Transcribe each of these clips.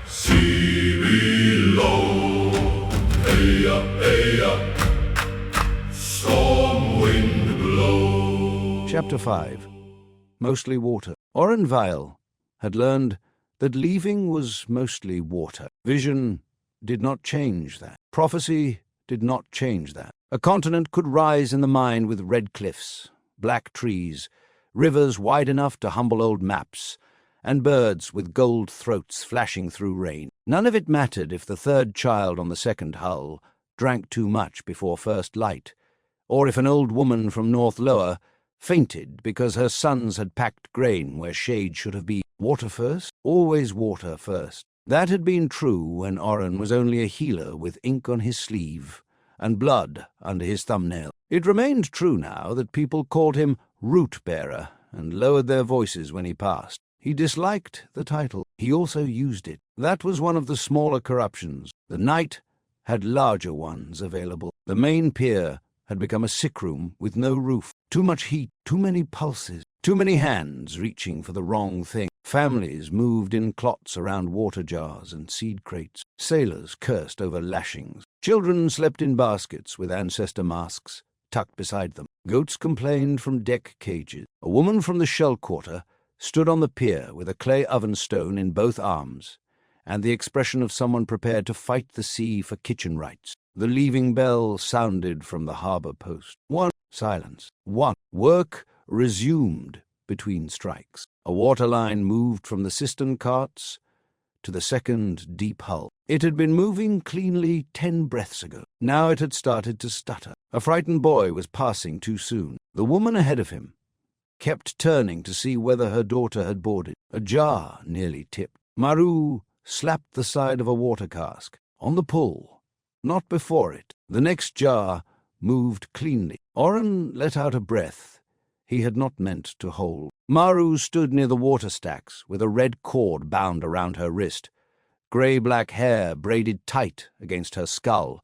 See below, storm wind blow. Chapter 5. Mostly water. Oren Vael had learned that leaving was mostly water. Vision did not change that. Prophecy did not change that. A continent could rise in the mind with red cliffs, black trees, rivers wide enough to humble old maps, and birds with gold throats flashing through rain. None of it mattered if the third child on the second hull drank too much before first light, or if an old woman from North Lower fainted because her sons had packed grain where shade should have been. Water first? Always water first. That had been true when Oren was only a healer with ink on his sleeve and blood under his thumbnail. It remained true now that people called him Root Bearer and lowered their voices when he passed. He disliked the title. He also used it. That was one of the smaller corruptions. The night had larger ones available. The main pier had become a sick room with no roof. Too much heat, too many pulses, too many hands reaching for the wrong thing. Families moved in clots around water jars and seed crates. Sailors cursed over lashings. Children slept in baskets with ancestor masks tucked beside them. Goats complained from deck cages. A woman from the shell quarter stood on the pier with a clay oven stone in both arms, and the expression of someone prepared to fight the sea for kitchen rights. The leaving bell sounded from the harbour post. One. Silence. One. Work resumed between strikes. A water line moved from the cistern carts to the second deep hull. It had been moving cleanly 10 breaths ago. Now it had started to stutter. A frightened boy was passing too soon. The woman ahead of him kept turning to see whether her daughter had boarded. A jar nearly tipped. Maru slapped the side of a water cask. On the pull, not before it. The next jar moved cleanly. Oren let out a breath he had not meant to hold. Maru stood near the water stacks with a red cord bound around her wrist, grey-black hair braided tight against her skull,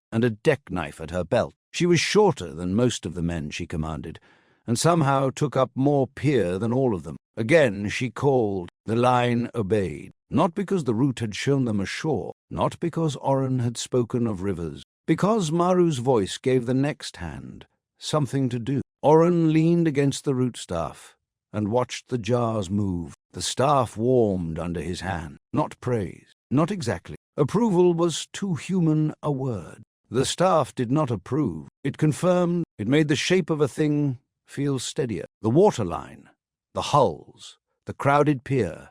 and a deck knife at her belt. She was shorter than most of the men she commanded, and somehow took up more pier than all of them. Again she called. The line obeyed, not because the route had shown them ashore, not because Oren had spoken of rivers, because Maru's voice gave the next hand something to do. Oren leaned against the rootstaff and watched the jars move. The staff warmed under his hand. Not praise, not exactly. Approval was too human a word. The staff did not approve. It confirmed, it made the shape of a thing feel steadier. The water line, the hulls, the crowded pier,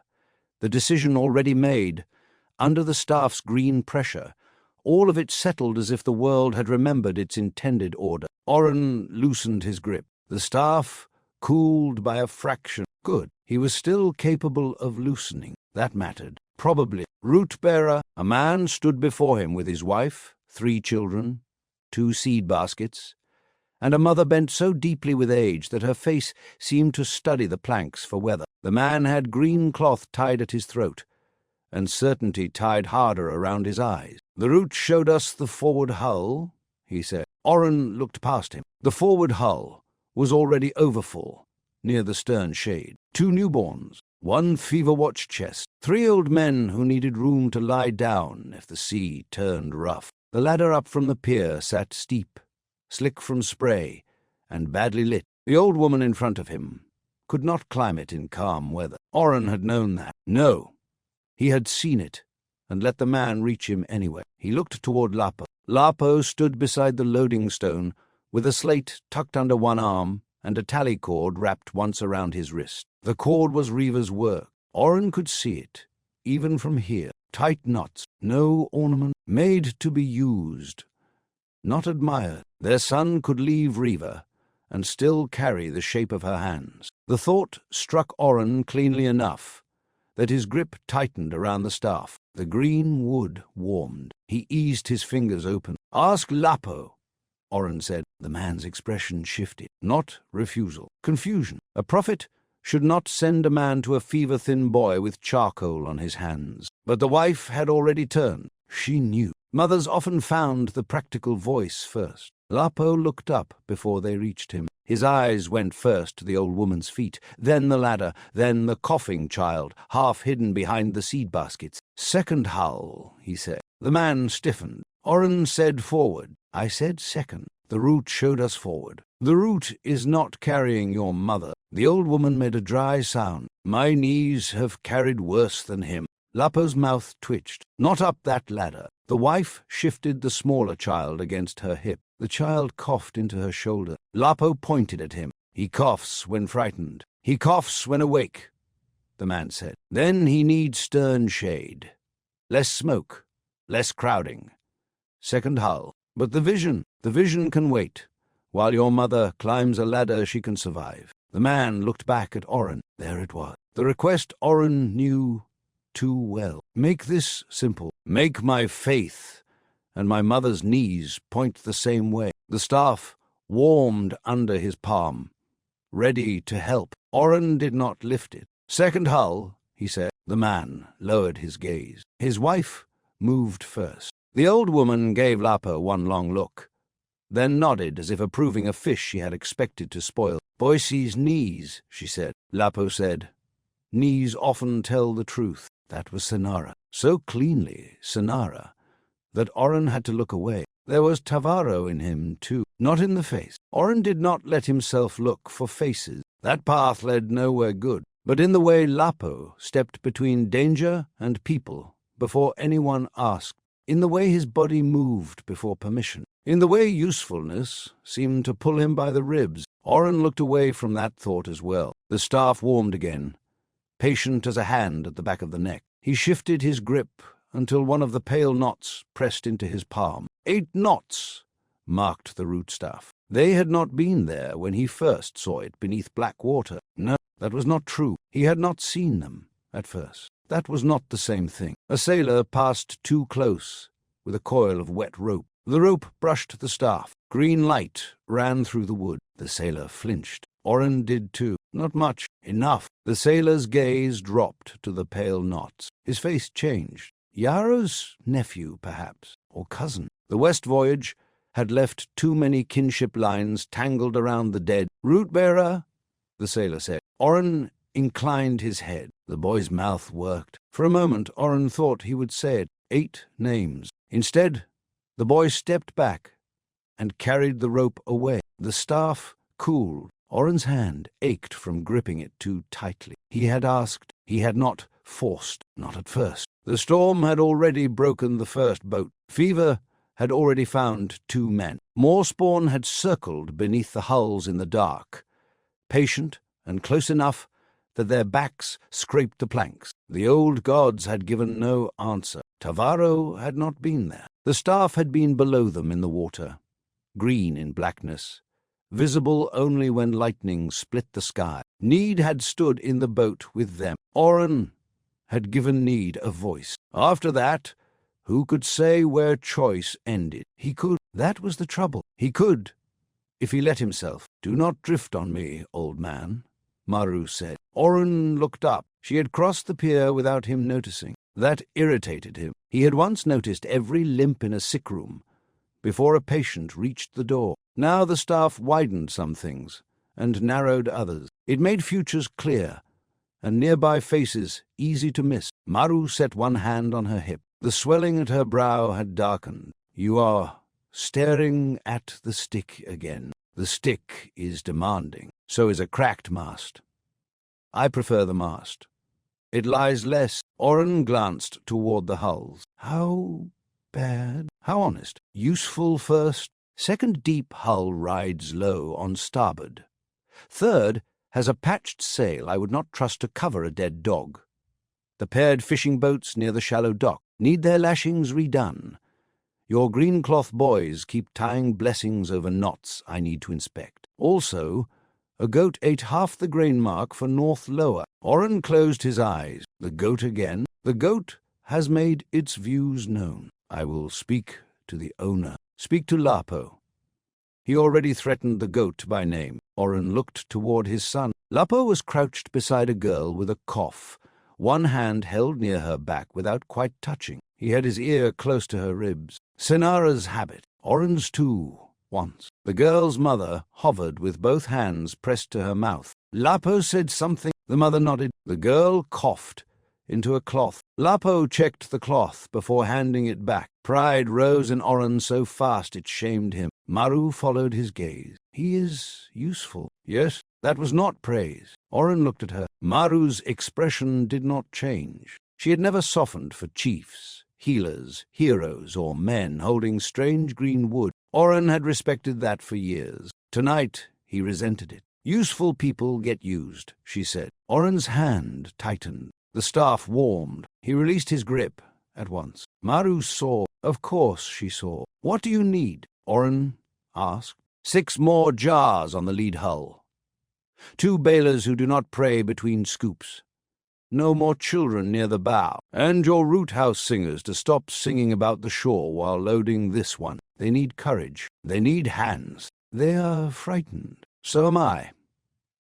the decision already made, under the staff's green pressure, all of it settled as if the world had remembered its intended order. Oren loosened his grip. The staff cooled by a fraction. Good. He was still capable of loosening. That mattered. Probably. Root-bearer, a man stood before him with his wife, 3 children, 2 seed baskets, and a mother bent so deeply with age that her face seemed to study the planks for weather. The man had green cloth tied at his throat, and certainty tied harder around his eyes. The route showed us the forward hull, he said. Oren looked past him. The forward hull was already overfull, near the stern shade. 2 newborns, 1 fever-watched chest, 3 old men who needed room to lie down if the sea turned rough. The ladder up from the pier sat steep, slick from spray, and badly lit. The old woman in front of him could not climb it in calm weather. Oren had known that. No, he had seen it, and let the man reach him anyway. He looked toward Lapo. Lapo stood beside the loading stone, with a slate tucked under one arm and a tally cord wrapped once around his wrist. The cord was Reva's work. Oren could see it, even from here. Tight knots, no ornament, made to be used, not admired. Their son could leave Reva and still carry the shape of her hands. The thought struck Oren cleanly enough that his grip tightened around the staff. The green wood warmed. He eased his fingers open. "Ask Lapo," Oren said. The man's expression shifted. Not refusal. Confusion. A prophet should not send a man to a fever-thin boy with charcoal on his hands. But the wife had already turned. She knew. Mothers often found the practical voice first. Lapo looked up before they reached him. His eyes went first to the old woman's feet, then the ladder, then the coughing child, half hidden behind the seed baskets. "Second hull," he said. The man stiffened. Oren said forward. I said second. The root showed us forward. "The root is not carrying your mother." The old woman made a dry sound. "My knees have carried worse than him." Lapo's mouth twitched. "Not up that ladder." The wife shifted the smaller child against her hip. The child coughed into her shoulder. Lapo pointed at him. "He coughs when frightened. He coughs when awake," the man said. "Then he needs stern shade. Less smoke, less crowding. Second hull. But the vision can wait. While your mother climbs a ladder, she can survive." The man looked back at Oren. There it was. The request Oren knew too well. "Make this simple. Make my faith and my mother's knees point the same way." The staff warmed under his palm, ready to help. Oren did not lift it. "Second hull," he said. The man lowered his gaze. His wife moved first. The old woman gave Lapo one long look, then nodded as if approving a fish she had expected to spoil. "Boise's knees," she said. Lapo said, "Knees often tell the truth." That was Senara. So cleanly Senara that Oren had to look away. There was Tavaro in him, too, not in the face. Oren did not let himself look for faces. That path led nowhere good, but in the way Lapo stepped between danger and people before anyone asked, in the way his body moved before permission, in the way usefulness seemed to pull him by the ribs. Oren looked away from that thought as well. The staff warmed again, patient as a hand at the back of the neck. He shifted his grip until one of the pale knots pressed into his palm. 8 knots marked the rootstaff. They had not been there when he first saw it beneath black water. No, that was not true. He had not seen them at first. That was not the same thing. A sailor passed too close with a coil of wet rope. The rope brushed the staff. Green light ran through the wood. The sailor flinched. Oren did too. Not much. Enough. The sailor's gaze dropped to the pale knots. His face changed. Yaro's nephew, perhaps, or cousin. The west voyage had left too many kinship lines tangled around the dead. "Root-bearer," the sailor said. Oren inclined his head. The boy's mouth worked. For a moment, Oren thought he would say it. 8 names. Instead, the boy stepped back and carried the rope away. The staff cooled. Oren's hand ached from gripping it too tightly. He had asked. He had not forced. Not at first. The storm had already broken the first boat. Fever had already found 2 men. More spawn had circled beneath the hulls in the dark, patient and close enough that their backs scraped the planks. The old gods had given no answer. Tavaro had not been there. The staff had been below them in the water, green in blackness, visible only when lightning split the sky. Need had stood in the boat with them. Oren had given Need a voice. After that, who could say where choice ended? He could. That was the trouble. He could, if he let himself. "Do not drift on me, old man," Maru said. Oren looked up. She had crossed the pier without him noticing. That irritated him. He had once noticed every limp in a sick room before a patient reached the door. Now the staff widened some things and narrowed others. It made futures clear and nearby faces easy to miss. Maru set one hand on her hip. The swelling at her brow had darkened. "You are staring at the stick again. The stick is demanding. So is a cracked mast. I prefer the mast. It lies less." Oren glanced toward the hulls. How bad? How honest? Useful first. Second deep hull rides low on starboard. Third has a patched sail I would not trust to cover a dead dog. The paired fishing boats near the shallow dock need their lashings redone. Your green cloth boys keep tying blessings over knots I need to inspect. Also, a goat ate half the grain mark for North Lower. Oren closed his eyes. The goat again. The goat has made its views known. I will speak to the owner. Speak to Lapo. He already threatened the goat by name. Oren looked toward his son. Lapo was crouched beside a girl with a cough, one hand held near her back without quite touching. He had his ear close to her ribs. Senara's habit. Oren's too. once. The girl's mother hovered with both hands pressed to her mouth. Lapo said something. The mother nodded. The girl coughed into a cloth. Lapo checked the cloth before handing it back. Pride rose in Oren so fast it shamed him. Maru followed his gaze. He is useful. Yes, that was not praise. Oren looked at her. Maru's expression did not change. She had never softened for chiefs, healers, heroes, or men holding strange green wood. Oren had respected that for years. Tonight he resented it. Useful people get used, she said. Oren's hand tightened. The staff warmed. He released his grip at once. Maru saw. Of course she saw. What do you need? Oren asked. 6 more jars on the lead hull. 2 bailers who do not pray between scoops. No more children near the bow. And your root house singers to stop singing about the shore while loading this one. They need courage. They need hands. They are frightened. So am I.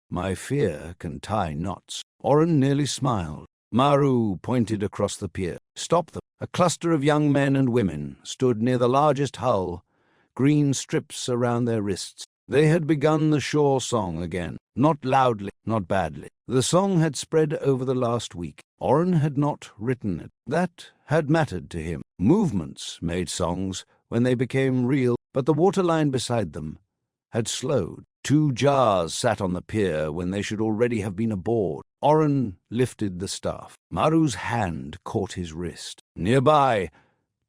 My fear can tie knots. Oren nearly smiled. Maru pointed across the pier. Stop them. A cluster of young men and women stood near the largest hull, green strips around their wrists. They had begun the shore song again. Not loudly, not badly. The song had spread over the last week. Oren had not written it. That had mattered to him. Movements made songs when they became real, but the waterline beside them had slowed. 2 jars sat on the pier when they should already have been aboard. Oren lifted the staff. Maru's hand caught his wrist. Nearby,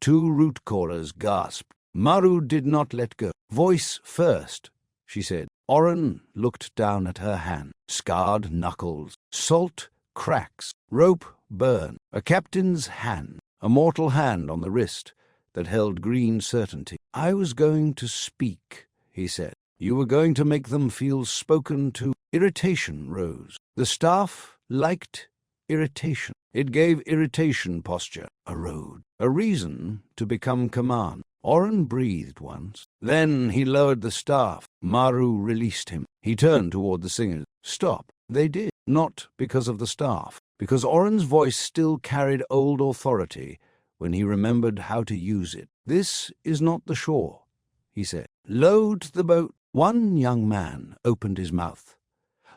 2 root callers gasped. Maru did not let go. Voice first, she said. Oren looked down at her hand. Scarred knuckles, salt cracks, rope burn. A captain's hand, a mortal hand on the wrist that held green certainty. I was going to speak, he said. You were going to make them feel spoken to. Irritation rose. The staff liked irritation. It gave irritation posture, a road, a reason to become command. Oren breathed once. Then he lowered the staff. Maru released him. He turned toward the singers. Stop. They did. Not because of the staff. Because Oren's voice still carried old authority when he remembered how to use it. This is not the shore, he said. Load the boat. One young man opened his mouth,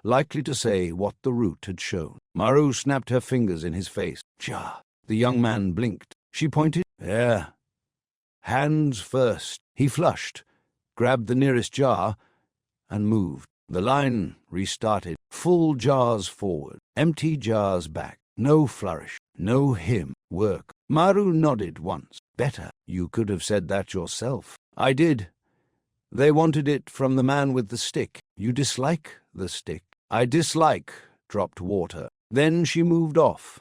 likely to say what the root had shown. Maru snapped her fingers in his face. Jar. The young man blinked. She pointed. There. Hands first. He flushed, grabbed the nearest jar, and moved. The line restarted. Full jars forward, empty jars back. No flourish, no hymn. Work. Maru nodded once. Better. You could have said that yourself. I did. They wanted it from the man with the stick. You dislike the stick. I dislike dropped water. Then she moved off,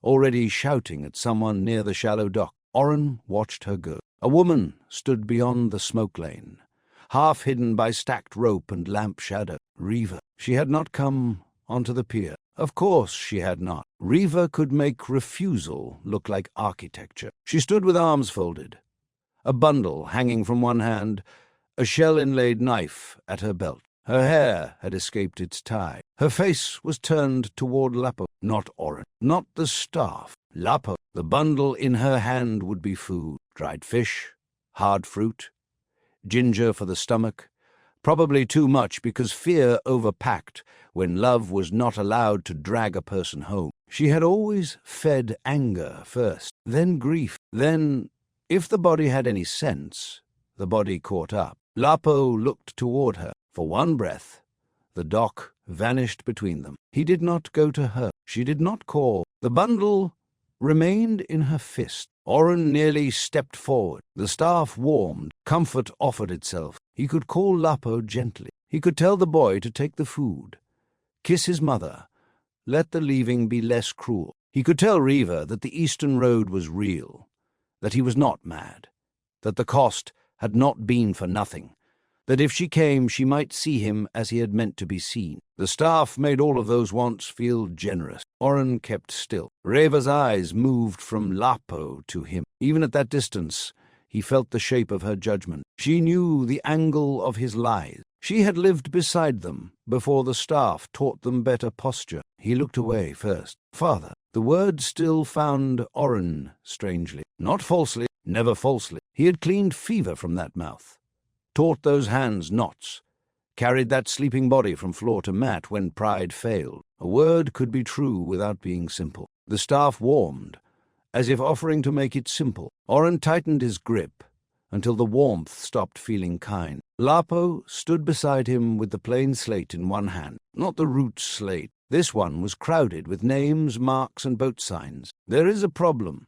already shouting at someone near the shallow dock. Oren watched her go. A woman stood beyond the smoke lane, half hidden by stacked rope and lamp shadow. Reva. She had not come onto the pier. Of course she had not. Reva could make refusal look like architecture. She stood with arms folded, a bundle hanging from one hand, a shell-inlaid knife at her belt. Her hair had escaped its tie. Her face was turned toward Lapo, not Oren, not the staff. Lapo. The bundle in her hand would be food. Dried fish, hard fruit, ginger for the stomach. Probably too much because fear overpacked when love was not allowed to drag a person home. She had always fed anger first, then grief, then, if the body had any sense, the body caught up. Lapo looked toward her. For one breath, the dock vanished between them. He did not go to her. She did not call. The bundle remained in her fist. Oren nearly stepped forward. The staff warmed. Comfort offered itself. He could call Lapo gently. He could tell the boy to take the food, kiss his mother, let the leaving be less cruel. He could tell Reva that the Eastern Road was real, that he was not mad, that the cost had not been for nothing, that if she came she might see him as he had meant to be seen. The staff made all of those wants feel generous. Oren kept still. Reva's eyes moved from Lapo to him. Even at that distance, he felt the shape of her judgment. She knew the angle of his lies. She had lived beside them before the staff taught them better posture. He looked away first. Father. The word still found Oren strangely. Not falsely, never falsely. He had cleaned fever from that mouth. taught those hands knots, carried that sleeping body from floor to mat when pride failed. A word could be true without being simple. The staff warmed, as if offering to make it simple. Oren tightened his grip until the warmth stopped feeling kind. Lapo stood beside him with the plain slate in one hand, not the root slate. This one was crowded with names, marks, and boat signs. "There is a problem,"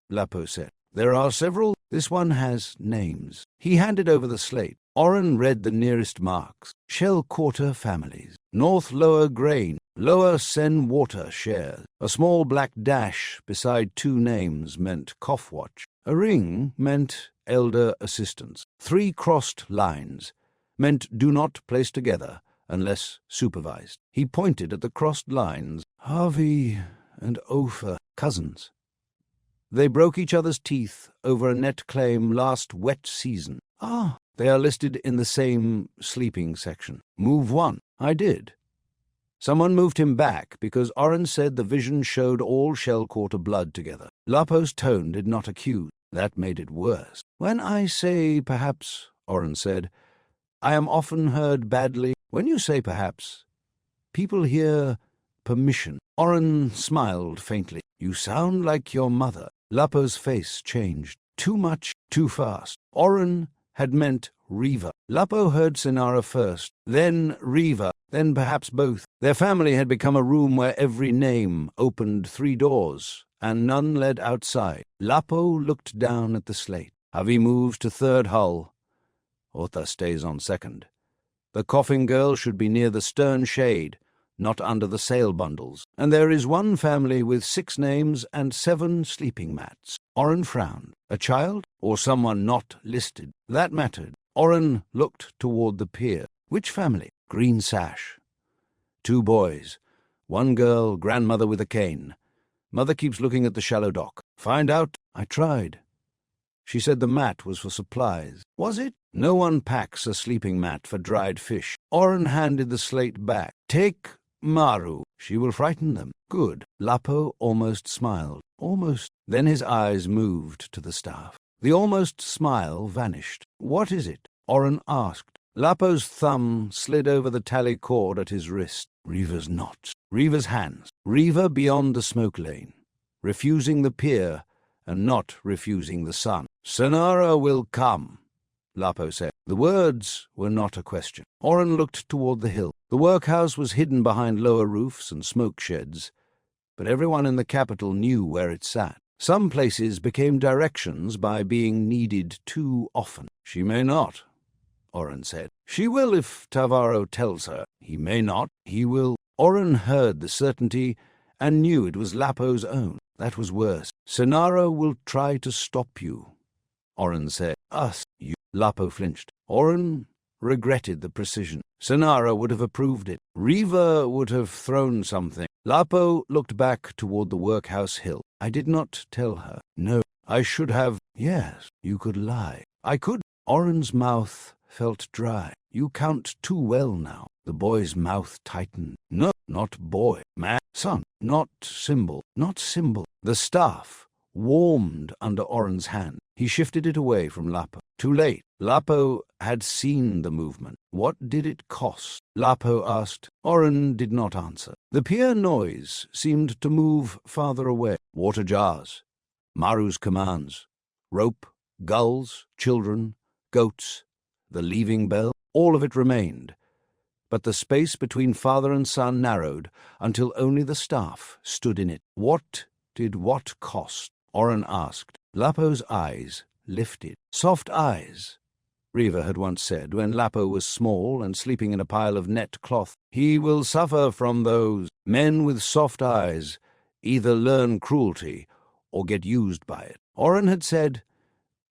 Lapo said. "There are several. This one has names." He handed over the slate. Oren read the nearest marks. Shell Quarter families. North Lower Grain. Lower Sen Water shares. A small black dash beside two names meant Cough Watch. A ring meant Elder Assistance. 3 crossed lines meant do not place together unless supervised. He pointed at the crossed lines. Harvey and Ophir, cousins. They broke each other's teeth over a net claim last wet season. Ah, they are listed in the same sleeping section. Move 1. I did. Someone moved him back because Oren said the vision showed all Shell Quarter blood together. Lapo's tone did not accuse. That made it worse. When I say perhaps, Oren said, I am often heard badly. When you say perhaps, people hear permission. Oren smiled faintly. You sound like your mother. Lapo's face changed. Too much, too fast. Oren had meant Reva. Lapo heard Sinara first, then Reva, then perhaps both. Their family had become a room where every name opened 3 doors, and none led outside. Lapo looked down at the slate. Javi moves to 3rd hull. Otha stays on 2nd. The coffin girl should be near the stern shade, not under the sail bundles. And there is one family with 6 names and 7 sleeping mats. Oren frowned. A child or someone not listed? That mattered. Oren looked toward the pier. Which family? Green sash. 2 boys. 1 girl, grandmother with a cane. Mother keeps looking at the shallow dock. Find out? I tried. She said the mat was for supplies. Was it? No one packs a sleeping mat for dried fish. Oren handed the slate back. Take Maru. She will frighten them. Good. Lapo almost smiled. Almost. Then his eyes moved to the staff. The almost smile vanished. What is it? Oren asked. Lapo's thumb slid over the tally cord at his wrist. Reva's knots. Reva's hands. Reva beyond the smoke lane. Refusing the pier and not refusing the sun. Sonara will come, Lapo said. The words were not a question. Oren looked toward the hill. The workhouse was hidden behind lower roofs and smoke sheds, but everyone in the capital knew where it sat. Some places became directions by being needed too often. She may not, Oren said. She will if Tavaro tells her. He may not. He will. Oren heard the certainty and knew it was Lapo's own. That was worse. Sonara will try to stop you, Oren said. Us, you. Lapo flinched. Oren regretted the precision. Sonara would have approved it. Reva would have thrown something. Lapo looked back toward the workhouse hill. I did not tell her. No, I should have. Yes, you could lie. I could. Oren's mouth felt dry. You count too well now. The boy's mouth tightened. No, not boy. Man, son, not symbol, not symbol. The staff warmed under Oren's hand. He shifted it away from Lapo. Too late. Lapo had seen the movement. What did it cost? Lapo asked. Oren did not answer. The pier noise seemed to move farther away. Water jars. Maru's commands. Rope, gulls, children, goats. The leaving bell. All of it remained. But the space between father and son narrowed until only the staff stood in it. What did what cost? Oren asked. Lapo's eyes lifted. Soft eyes, Reva had once said when Lapo was small and sleeping in a pile of net cloth. He will suffer from those. Men with soft eyes either learn cruelty or get used by it. Oren had said,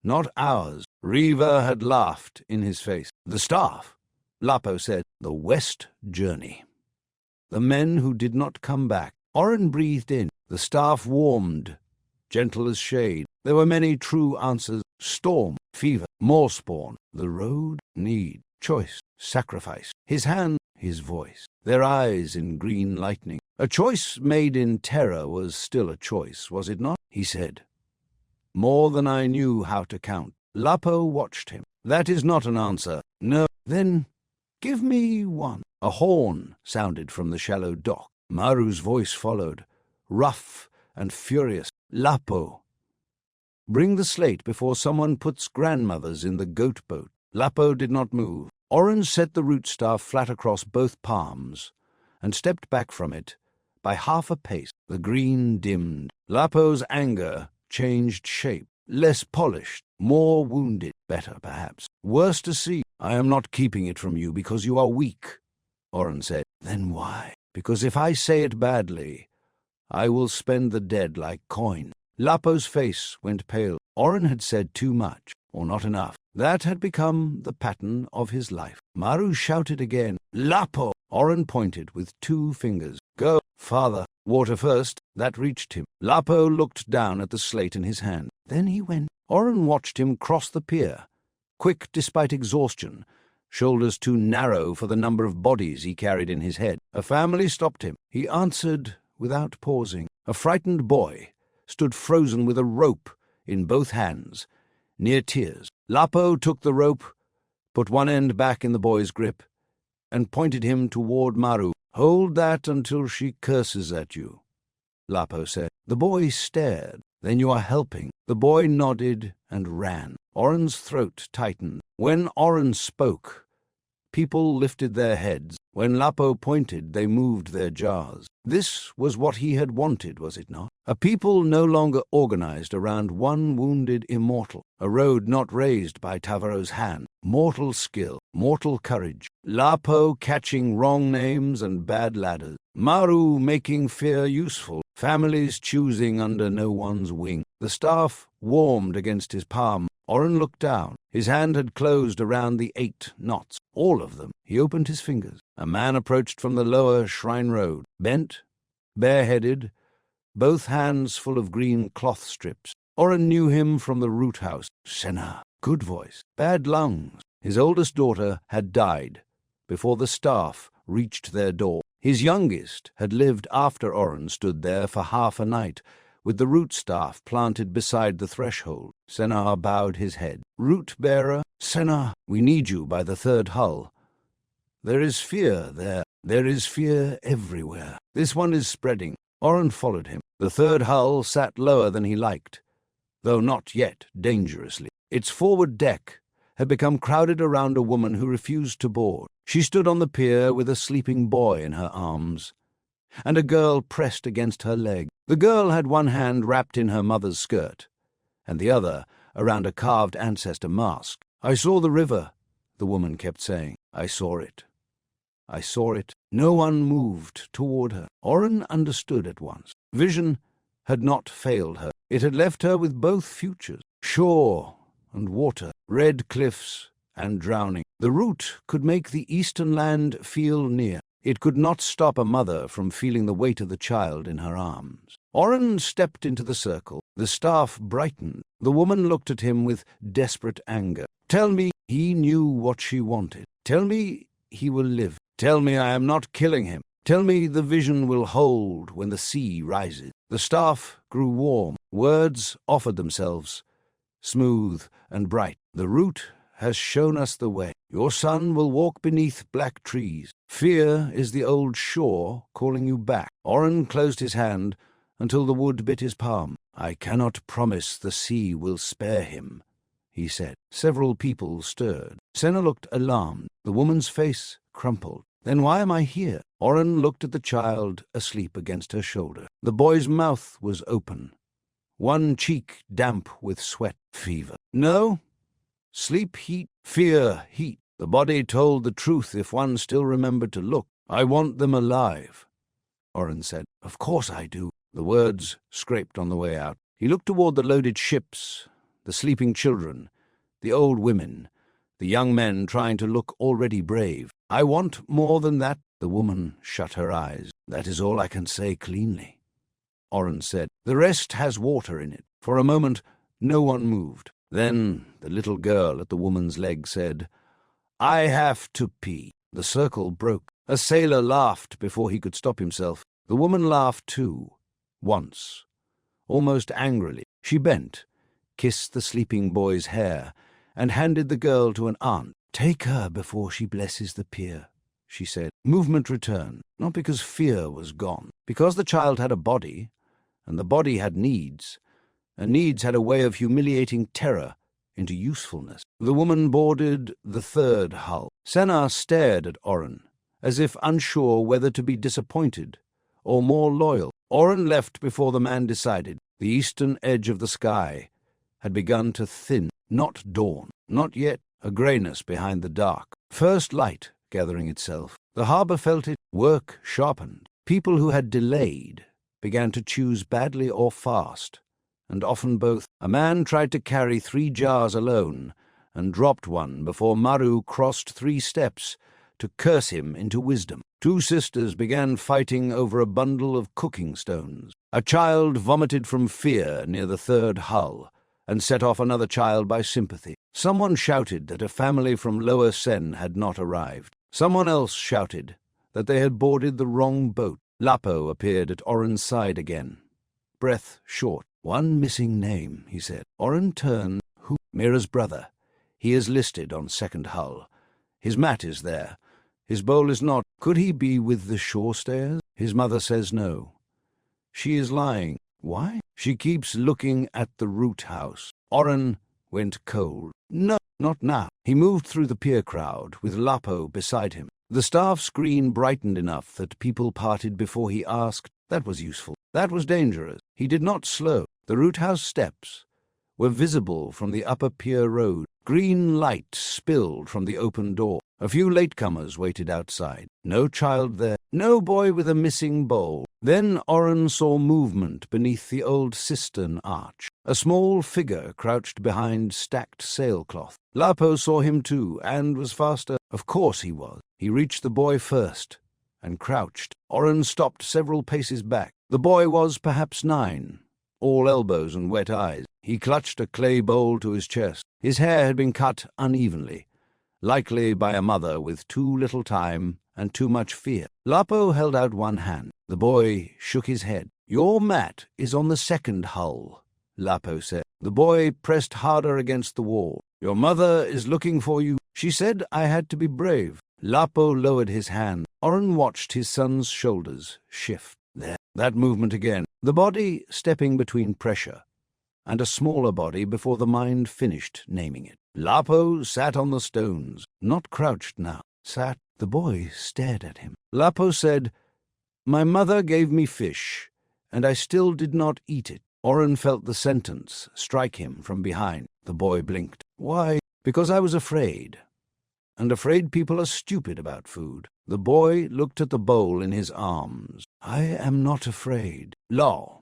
not ours. Reva had laughed in his face. The staff, Lapo said, the west journey. The men who did not come back. Oren breathed in. The staff warmed, gentle as shade. There were many true answers. Storm, fever, more spawn. The road, need, choice, sacrifice. His hand, his voice. Their eyes in green lightning. A choice made in terror was still a choice, was it not? He said. More than I knew how to count. Lapo watched him. That is not an answer. No. Then give me one. A horn sounded from the shallow dock. Maru's voice followed, rough and furious. Lapo, bring the slate before someone puts grandmothers in the goat boat. Lapo did not move. Oren set the rootstaff flat across both palms and stepped back from it by half a pace. The green dimmed. Lapo's anger changed shape. Less polished, more wounded. Better, perhaps. Worse to see. I am not keeping it from you because you are weak, Oren said. Then why? Because if I say it badly, I will spend the dead like coin. Lapo's face went pale. Oren had said too much, or not enough. That had become the pattern of his life. Maru shouted again, Lapo! Oren pointed with 2 fingers. Go, father. Water first. That reached him. Lapo looked down at the slate in his hand. Then he went. Oren watched him cross the pier, quick despite exhaustion, shoulders too narrow for the number of bodies he carried in his head. A family stopped him. He answered without pausing. A frightened boy stood frozen with a rope in both hands, near tears. Lapo took the rope, put one end back in the boy's grip, and pointed him toward Maru. Hold that until she curses at you, Lapo said. The boy stared. Then you are helping. The boy nodded and ran. Oren's throat tightened. When Oren spoke, people lifted their heads. When Lapo pointed, they moved their jaws. This was what he had wanted, was it not? A people no longer organized around one wounded immortal, a road not raised by Tavaro's hand. Mortal skill, mortal courage. Lapo catching wrong names and bad ladders. Maru making fear useful. Families choosing under no one's wing. The staff warmed against his palm. Oren looked down. His hand had closed around the 8 knots, all of them. He opened his fingers. A man approached from the lower shrine road, bent, bareheaded, both hands full of green cloth strips. Oren knew him from the root house. Senna, good voice, bad lungs. His oldest daughter had died before the staff reached their door. His youngest had lived after Oren stood there for half a night, with the root staff planted beside the threshold. Senna bowed his head. Root bearer, Senna, we need you by the 3rd hull. There is fear there. There is fear everywhere. This one is spreading. Oren followed him. The 3rd hull sat lower than he liked, though not yet dangerously. Its forward deck had become crowded around a woman who refused to board. She stood on the pier with a sleeping boy in her arms, and a girl pressed against her leg. The girl had one hand wrapped in her mother's skirt, and the other around a carved ancestor mask. I saw the river, the woman kept saying. I saw it. I saw it. No one moved toward her. Oren understood at once. Vision had not failed her. It had left her with both futures, shore and water, red cliffs and drowning. The root could make the eastern land feel near. It could not stop a mother from feeling the weight of the child in her arms. Oren stepped into the circle. The staff brightened. The woman looked at him with desperate anger. Tell me he knew what she wanted. Tell me he will live. Tell me I am not killing him. Tell me the vision will hold when the sea rises. The staff grew warm. Words offered themselves, smooth and bright. The root has shown us the way. Your son will walk beneath black trees. Fear is the old shore calling you back. Oren closed his hand until the wood bit his palm. I cannot promise the sea will spare him, he said. Several people stirred. Senna looked alarmed. The woman's face crumpled. Then why am I here? Oren looked at the child asleep against her shoulder. The boy's mouth was open, one cheek damp with sweat. Fever. No. Sleep, heat, fear, heat. The body told the truth if one still remembered to look. I want them alive, Oren said. Of course I do. The words scraped on the way out. He looked toward the loaded ships, the sleeping children, the old women, the young men trying to look already brave. I want more than that. The woman shut her eyes. That is all I can say cleanly, Oren said. The rest has water in it. For a moment, no one moved. Then the little girl at the woman's leg said, I have to pee. The circle broke. A sailor laughed before he could stop himself. The woman laughed too, once, almost angrily. She bent, kissed the sleeping boy's hair, and handed the girl to an aunt. "Take her before she blesses the pier," she said. Movement returned, not because fear was gone, because the child had a body, and the body had needs, and needs had a way of humiliating terror into usefulness. The woman boarded the third hull. Senna stared at Oren, as if unsure whether to be disappointed or more loyal. Oren left before the man decided. The eastern edge of the sky had begun to thin, not dawn, not yet a greyness behind the dark. First light gathering itself. The harbour felt it. Work sharpened. People who had delayed began to choose badly or fast, and often both. A man tried to carry 3 jars alone, and dropped one before Maru crossed 3 steps to curse him into wisdom. 2 sisters began fighting over a bundle of cooking stones. A child vomited from fear near the third hull, and set off another child by sympathy. Someone shouted that a family from Lower Seine had not arrived. Someone else shouted that they had boarded the wrong boat. Lapo appeared at Oren's side again, breath short. "One missing name," he said. Oren turned. "Who?" "Mira's brother. He is listed on second hull. His mat is there. His bowl is not. Could he be with the shore stayers? His mother says no. She is lying. Why? She keeps looking at the root house." Oren went cold. "No, not now." He moved through the pier crowd, with Lapo beside him. The staff screen brightened enough that people parted before he asked. That was useful. That was dangerous. He did not slow. The root house steps were visible from the upper pier road. Green light spilled from the open door. A few latecomers waited outside. No child there. No boy with a missing bowl. Then Oren saw movement beneath the old cistern arch. A small figure crouched behind stacked sailcloth. Lapo saw him too, and was faster. Of course he was. He reached the boy first, and crouched. Oren stopped several paces back. The boy was perhaps 9, all elbows and wet eyes. He clutched a clay bowl to his chest. His hair had been cut unevenly, likely by a mother with too little time and too much fear. Lapo held out one hand. The boy shook his head. "Your mat is on the second hull," Lapo said. The boy pressed harder against the wall. "Your mother is looking for you. She said I had to be brave." Lapo lowered his hand. Oren watched his son's shoulders shift. There, that movement again. The body stepping between pressure and a smaller body before the mind finished naming it. Lapo sat on the stones, not crouched now. Sat. The boy stared at him. Lapo said, "My mother gave me fish, and I still did not eat it." Oren felt the sentence strike him from behind. The boy blinked. "Why?" "Because I was afraid. And afraid people are stupid about food." The boy looked at the bowl in his arms. "I am not afraid." "Law,"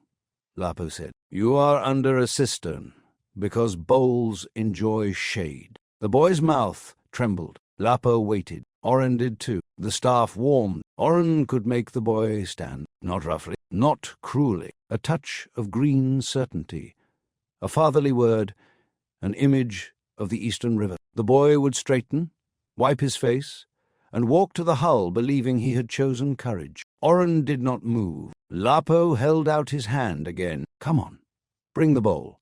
Lapo said. "You are under a cistern, because bowls enjoy shade." The boy's mouth trembled. Lapo waited. Oren did too. The staff warmed. Oren could make the boy stand. Not roughly, not cruelly. A touch of green certainty. A fatherly word, an image of the eastern river. The boy would straighten, wipe his face, and walk to the hull believing he had chosen courage. Oren did not move. Lapo held out his hand again. "Come on, bring the bowl.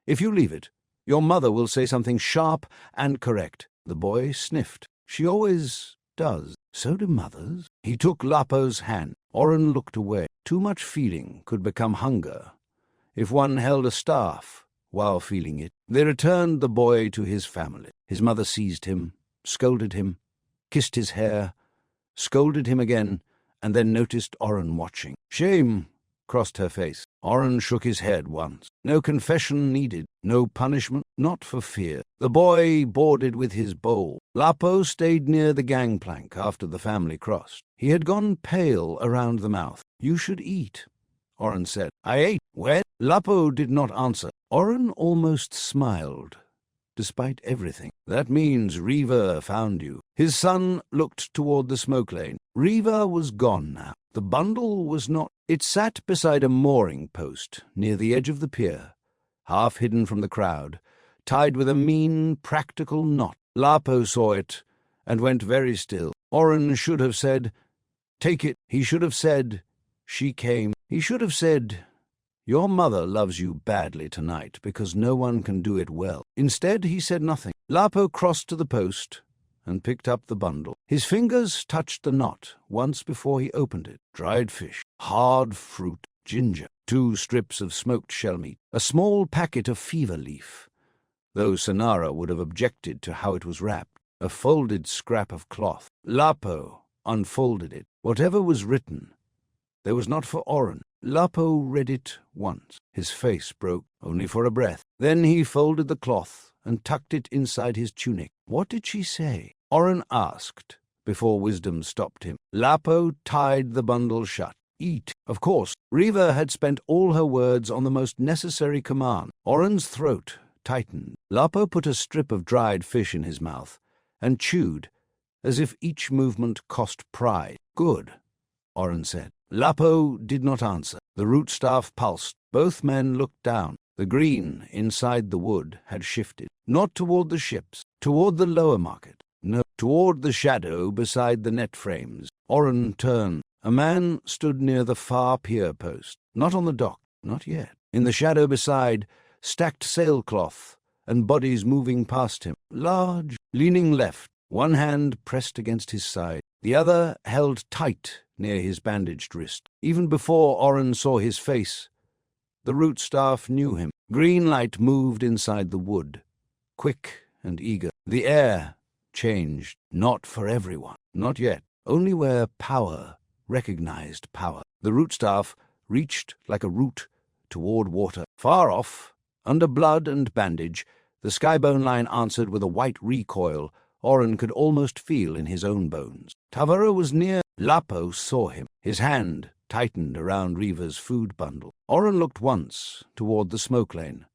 If you leave it, your mother will say something sharp and correct." The boy sniffed. "She always does. So do mothers." He took Lapo's hand. Oren looked away. Too much feeling could become hunger if one held a staff while feeling it. They returned the boy to his family. His mother seized him, scolded him, kissed his hair, scolded him again, and then noticed Oren watching. Shame crossed her face. Oren shook his head once. No confession needed, no punishment, not for fear. The boy boarded with his bowl. Lapo stayed near the gangplank after the family crossed. He had gone pale around the mouth. "You should eat," Oren said. "I ate." "Where?" Lapo did not answer. Oren almost smiled, despite everything. "That means Reva found you." His son looked toward the smoke lane. Reva was gone now. The bundle was not. It sat beside a mooring post near the edge of the pier, half hidden from the crowd, tied with a mean, practical knot. Lapo saw it and went very still. Oren should have said, "Take it." He should have said, "She came." He should have said, "Your mother loves you badly tonight because no one can do it well." Instead, he said nothing. Lapo crossed to the post and picked up the bundle. His fingers touched the knot once before he opened it. Dried fish, hard fruit, ginger, 2 strips of smoked shell meat, a small packet of fever leaf, though Sonara would have objected to how it was wrapped, a folded scrap of cloth. Lapo unfolded it. Whatever was written, there was not for Oren. Lapo read it once. His face broke, only for a breath. Then he folded the cloth and tucked it inside his tunic. What did she say? Oren asked, before wisdom stopped him. Lapo tied the bundle shut. Eat. Of course, Reva had spent all her words on the most necessary command. Oren's throat tightened. Lapo put a strip of dried fish in his mouth and chewed, as if each movement cost pride. "Good," Oren said. Lapo did not answer. The rootstaff pulsed. Both men looked down. The green inside the wood had shifted, not toward the ships, toward the lower market. No, toward the shadow beside the net frames. Oren turned. A man stood near the far pier post. Not on the dock, not yet. In the shadow beside, stacked sailcloth and bodies moving past him. Large, leaning left, one hand pressed against his side, the other held tight near his bandaged wrist. Even before Oren saw his face, the rootstaff knew him. Green light moved inside the wood, quick and eager. The air changed, not for everyone, not yet, only where power recognized power. The rootstaff reached like a root toward water. Far off, under blood and bandage, the skybone line answered with a white recoil Oren could almost feel in his own bones. Tavaro was near. Lapo saw him. His hand tightened around Reva's food bundle. Oren looked once toward the smoke lane,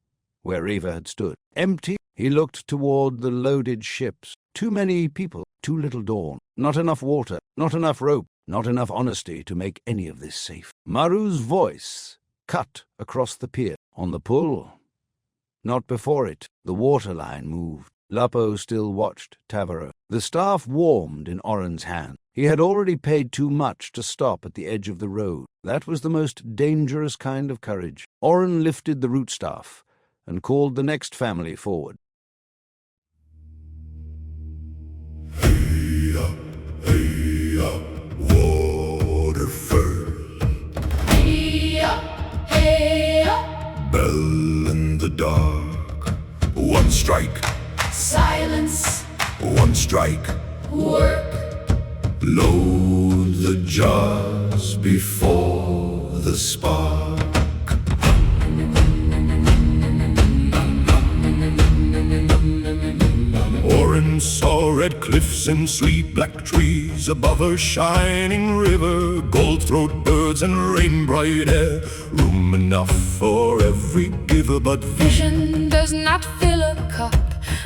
where Reva had stood. Empty, he looked toward the loaded ships. Too many people, too little dawn. Not enough water, not enough rope, not enough honesty to make any of this safe. Maru's voice cut across the pier. On the pull, not before it, the water line moved. Lapo still watched Tavaro. The staff warmed in Oren's hand. He had already paid too much to stop at the edge of the road. That was the most dangerous kind of courage. Oren lifted the rootstaff and called the next family forward. Hey up, water first. Hey up, Bell in the dark. One strike, silence, one strike. work, Load the jars before the spark. Oren saw red cliffs and sleep black trees above a shining river, gold-throat birds and rain-bright air, room enough for every giver. But vision does not fill a cup.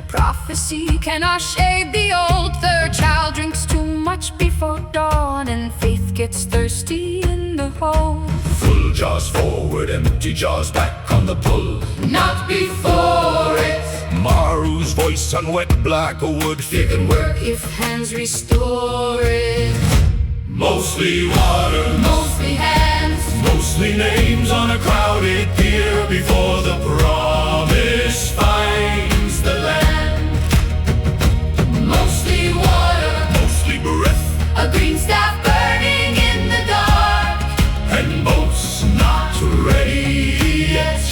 Prophecy cannot shade the old. Third child drinks too much before dawn, and faith gets thirsty in the hole. full jars forward, empty jars back on the pull. Not before it. Maru's voice on wet black wood. It can work if hands restore it. Mostly water, Mostly hands, mostly names on a crowded pier before the promise finds the land. mostly water, Mostly breath a green staff burning in the dark. and boats not ready yet.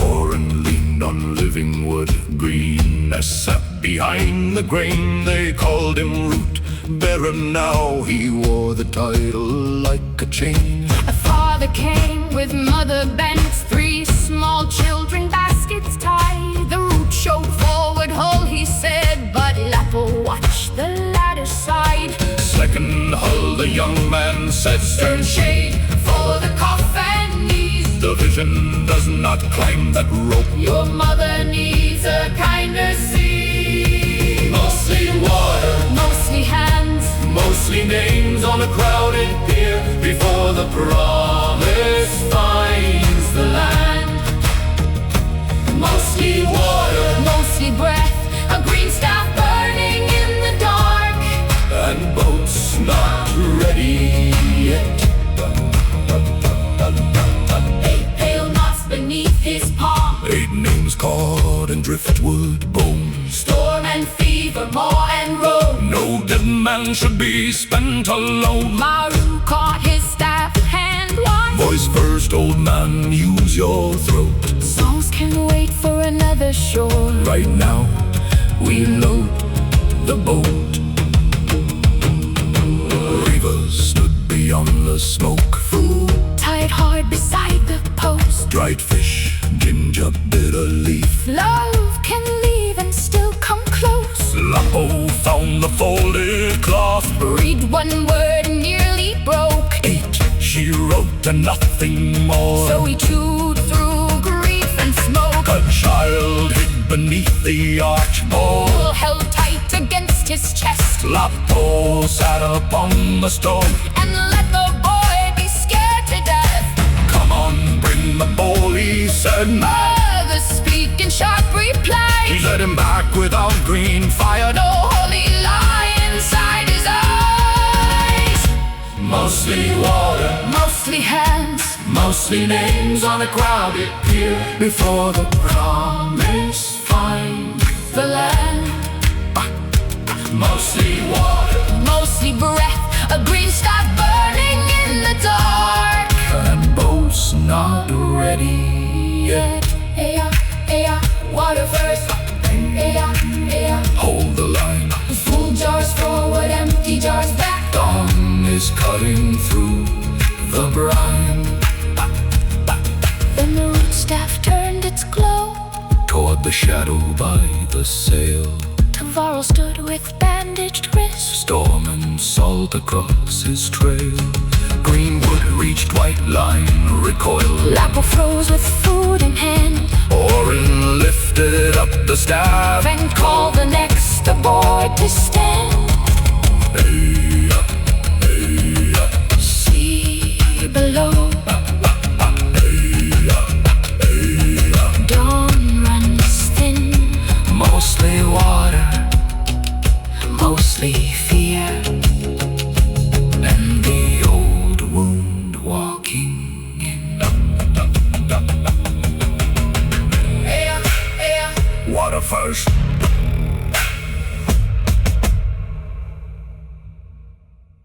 Oren leaned on living wood, green as sap behind the grain. They called him root bearer now. He wore the title like a chain. A father came with mother bent, 3 small children, baskets tied. The root showed forward hull, he said, but Lapo watched the ladder side. Second hull, the young man said, Stern shade for the coffin knees. the vision does not climb that rope. Your mother needs a kinder sea. Mostly water, Mostly hands, mostly names on a crowded pier before the promise finds the land. mostly water, mostly breath, a green staff burning in the dark. And boats not ready yet. driftwood bones. Storm and fever, moor and road. No dead man should be spent alone. Maru caught his staff hand once. Voice first, old man, use your throat. Songs can wait for another shore. Right now, we load the boat. Reva stood beyond the smoke. Food tied hard beside the post. Dried fish, ginger, bitter leaf. Love can leave and still come close. Lapo found the folded cloth. Read one word and nearly broke. Ate, she wrote, and nothing more. So he chewed through grief and smoke. A child hid beneath the archboard. Bull held tight against his chest. Lapo sat upon the stone. And let the boy be scared to death. Come on, bring the bowl, he said. Mother speak in sharp reply. He led him back without green fire. No holy lie inside his eyes. Mostly water, Mostly hands. mostly names on a crowded pier. Before the promise finds The land. mostly water Mostly breath. A green star burning in the dark. and boats not ready yet. Water first. Hold the line, Full jars forward, empty jars back. dawn is cutting through the brine. Then the rootstaff turned its glow. Toward the shadow by the sail. Tavaro stood with bandaged wrist. Storm and salt across his trail. Greenwood reached white line, recoil. Lapo froze with food in hand. Oren lifted up the staff. And called the next aboard to stand. Hey up, hey up, See below. hey up, hey up. Dawn runs thin. Mostly water, Mostly fear. and the old wound walking in. Water first,